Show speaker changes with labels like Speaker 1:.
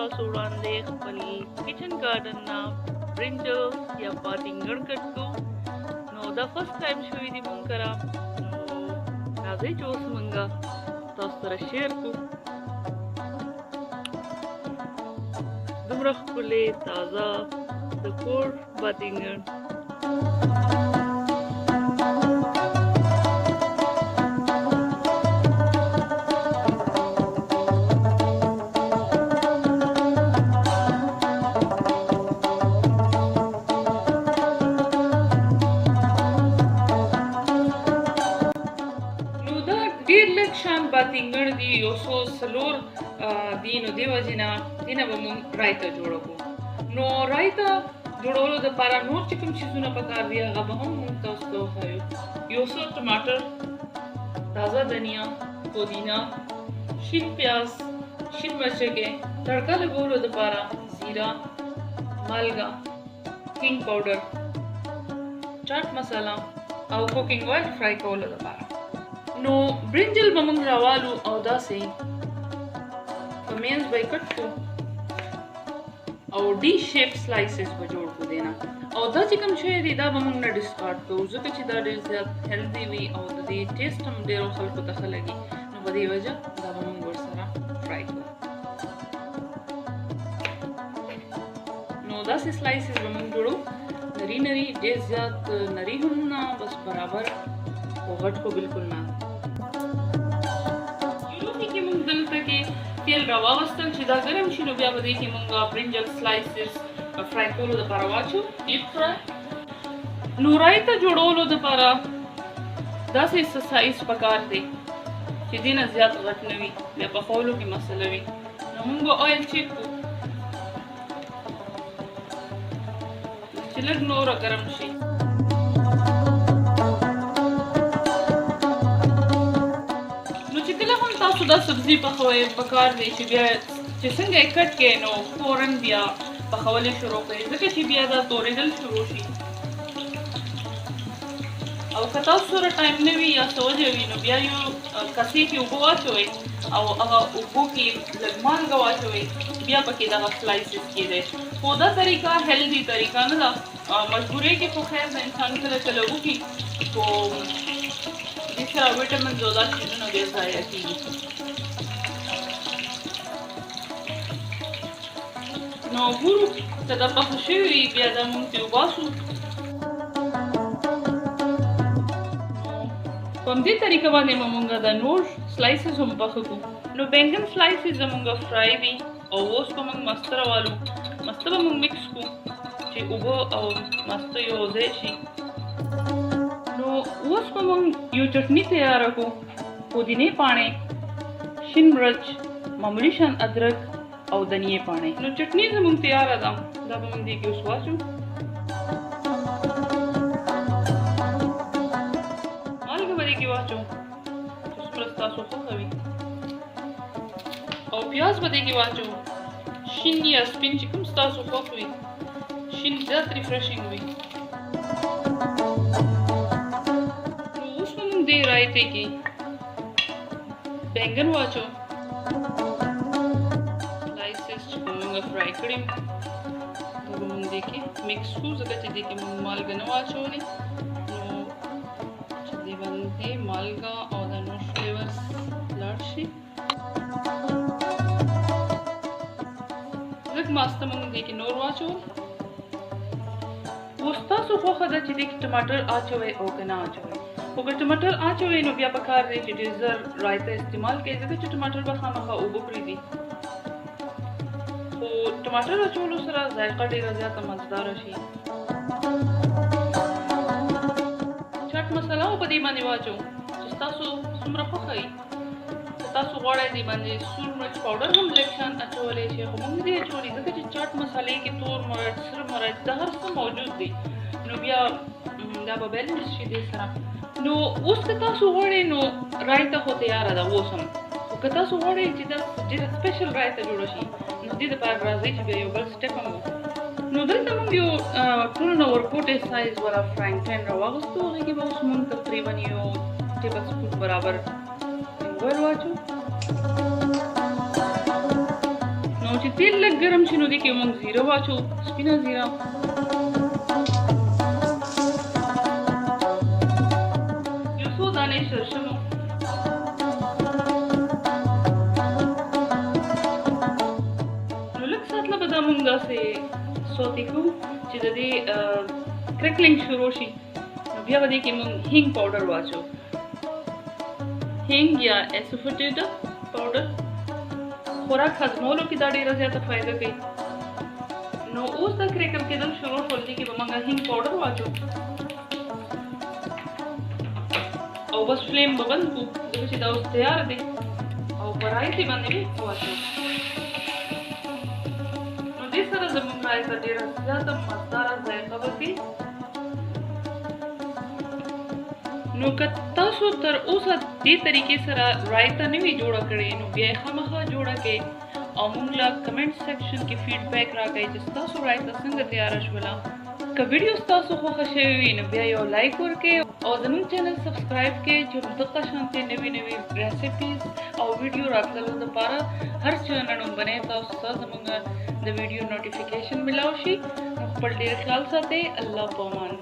Speaker 1: ستاسو وړاندې خپل کچن ګارډن نه برنجلز یا بادنګړ کټ کوو. نو دا فرست ټایم شوی دی مونږ کره، نو راځئ چې اوس مونږه تاسو سره شیر کوو. دومره ښکلې تازه د کور بادنګړ. ډېر لږ شان بادنګړ دي، یو څو څلور دي، نو دې وجې نه دې نه به مونږ رایته جوړه کړو. نو رایته جوړولو دپاره نور چې کوم څیزونه پکار دي هغه به هم مونږ تاسو ته وښایو. یو څو ټماټر، تازه دنیا، پودینه، شین پیاز، شین مرچکې، تړکه لګولو دپاره زیره، مالګه، کینګ پاوډر، چاټ مساله او کوکینګ آیل فرای کولو دپاره. نو برنجل به موږ راوالو او داسې په مینځ به یې کټ کړو او ډي شیپ سلایسز به جوړ کړو دی نه. او دا چې کوم شی دی دا به موږ نه ډسکارډ کوو، ځکه چې دا ډېر زیات هیلدي وي او د دې ټیسټ هم ډېرو خلکو ته ښه لګي. نو په دې وجه دا به موږ ورسره فرای کړو. نو داسې سلایسز به موږ جوړو، نري نري، ډېر زیات نري هم نه، بس برابر، او غټ خو بلکل نه. تیل راواغستل چې دا ګرم شي، نو بیا به دې کې مونږ برنجل سلایسز فرای کولو دپاره واچو، ډیپ فرای. نو رایته جوړولو دپاره داسې څه سایز پکار دی چې دې نه زیات غټ نه وي، بیا پخولو کې مسله وي. نو مونږ به آیل چیک کړو چې لږ نوره ګرم شي. تاسو دا سبزي پخوئ پکار دی چې بیا چې څنګه یې کټ کړئ نو فورن بیا پخول یې شروع کړئ، ځکه چې بیا دا تورېدل شروع شي. او که تاسو سره ټایم نه وي یا څه وجه وي نو بیا یو کاسې کې اوبه واچوئ او هغه اوبو کې لږ مالګه واچوئ، بیا پکې دغه سلایسز کېدی. خو دا طریقه هیلدي طریقه نه ده، مجبورۍ کې خو خیر د انسان کله کله وکړي، خو دې سره ویټامینز او دا چیزونه ډېر ضایع کېږي. نو ګورو که دا پخه شوي وي بیا دا مونږ ترې وباسو. په همدې طریقه باندې به مونږ دا نور سلایسز هم پخه کړو. نو بینګن سلایسز زمونږ فرای دي او اوس به مونږ مسته راوالو. مسته به مونږ مکس کړو چې اوبه او مسته یو ځای شي. نو اوس به مونږ یو چټني تیاره کړو، پودینې پاڼې، شین مرچ، معمولي شان ادرک او دنیې پاڼې. نو چټني زمونږ تیاره ده، دا به مونږ دې کې اوس واچو. مالګه به دې کې واچو چې څومره ستاسو خوښه وي، او پیاز به دې کې واچو، شین یا سپین چې کوم ستاسو خوښ وي، شین زیات ریفریشینګ وي. نو اوس به مونږ دې رایتې کې بینګن واچو، فرای کړي دا به مونږ دې کې مکس کړو، ځکه چې دې کې مونږ مالګه نه واچولې. نو چې دې باندې مالګه او دا نور فلیورز لاړ شي. لږ ماسته مونږ دې کې نور واچول. اوس تاسو خوښه ده چې دې کې ټماټر اچوئ او که نه اچوئ. خو که ټماټر اچوئ نو بیا پکار دی چې ډېر زر رایته استعمال کړئ، ځکه چې ټماټر به خامخا اوبه پرېږدي. خو ټماټر اچولو سره ذایقه ډېره زیاته مزداره شي. چاټ مساله په دې باندې واچو چې ستاسو څومره خوښه وي. که تاسو غواړئ دې باندې سور مرچ پاوډر هم لږ شان اچولی شئ، خو موږ نه دي اچولي ځکه چې چاټ مسالې کې تور مرچ، سره مرچ دا هر څه موجود دي. نو بیا دا به بیلنس شي دې سره. نو اوس که تاسو غواړئ نو رایته خو تیاره ده اوس هم، خو که تاسو غواړئ چې دا ډېره سپیشل رایته جوړه شي نو دې دپاره راځئ چې بیا یو بل سټپ هم وکړو. نو دلته موږ یو ټول نه ورکوټې سایز والا فرینګ پین راواغوستو، هغې کې به اوس موږ تقریبا یو ټیبل سپون برابر آیل واچو. نو چې تیل لږ ګرم شي نو دې کې موږ زیره واچو، سپینه زیره. یو څو دانې شړشمو. نو لږ ساتله به دا موږ داسې سوتې کوو چې د دې کرکلینګ شروع شي. نو بیا به دې کې موږ هینګ پاوډر واچو، هینګ یا اسافوټیډا پاوډر. خوراک هضمولو کې دا ډېره زیاته فایده کوي. نو اوس دا کرکل کېدل شروع شول، دې کې به موږ هینګ پاوډر واچو او بس فلیم به بند کړو ځکه چې دا اوس تیار دی او په رایتې باندې به واچو. نو دې سره زموږ رایته ډېره زیاته مزداره ذایقه به کوي. نو که تاسو تر اوسه دې طریقې سره رایته نه وي جوړه کړې نو بیا یې خامخا جوړه کړئ او موږ له کمنټ سیکشن کې فیډبیک راکړئ چې ستاسو رایته څنګه تیاره شوله. که ویډیو ستاسو خوښه شوې وي نو بیا یو لایک ورکړئ او زموږ چینل سبسکرایب کړئ چې دغه شانتې نوې نوې ریسیپیز او ویډیو راتللو دپاره هر چې نړومبنۍ تاسو ته زموږ د ویډیو نوټیفیکیشن ملاو شي. نو خپل ډېر خیال ساتئ. الله په امان.